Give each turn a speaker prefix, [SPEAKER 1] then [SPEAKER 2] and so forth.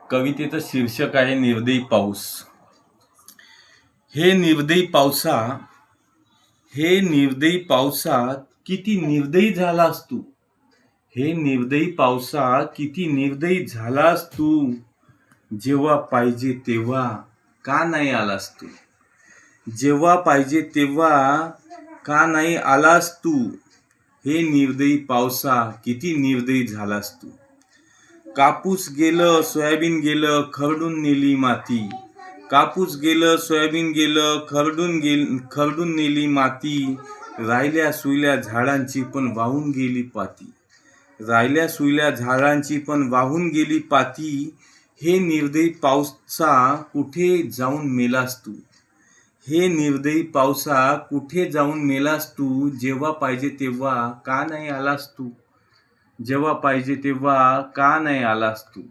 [SPEAKER 1] कवितेचं शीर्षक आहे निर्दयी पाऊस. हे निर्दयी पावसा किती निर्दयी झालास तू. हे निर्दयी पावसा किती निर्दयी झालास तू. जेव्हा पाहिजे तेव्हा का नाही आलास तू. जेव्हा पाहिजे तेव्हा का नाही आलास तू. हे निर्दयी पावसा किती निर्दयी झालास तू. कापूस गेलं सोयाबीन गेलं खरडून नेली माती. कापूस गेलं सोयाबीन गेलं खरडून नेली माती. राहिल्या सुईल्या झाडांची पण वाहून गेली पाती. राहिल्या सुईल्या झाडांची पण वाहून गेली पाती. हे निर्दयी पावसा कुठे जाऊन मेलास तू. हे निर्दयी पावसा कुठे जाऊन मेलास तू. जेव्हा पाहिजे तेव्हा का नाही आलास तू. जेव्हा पाहिजे तेव्हा का नाही आलास तू.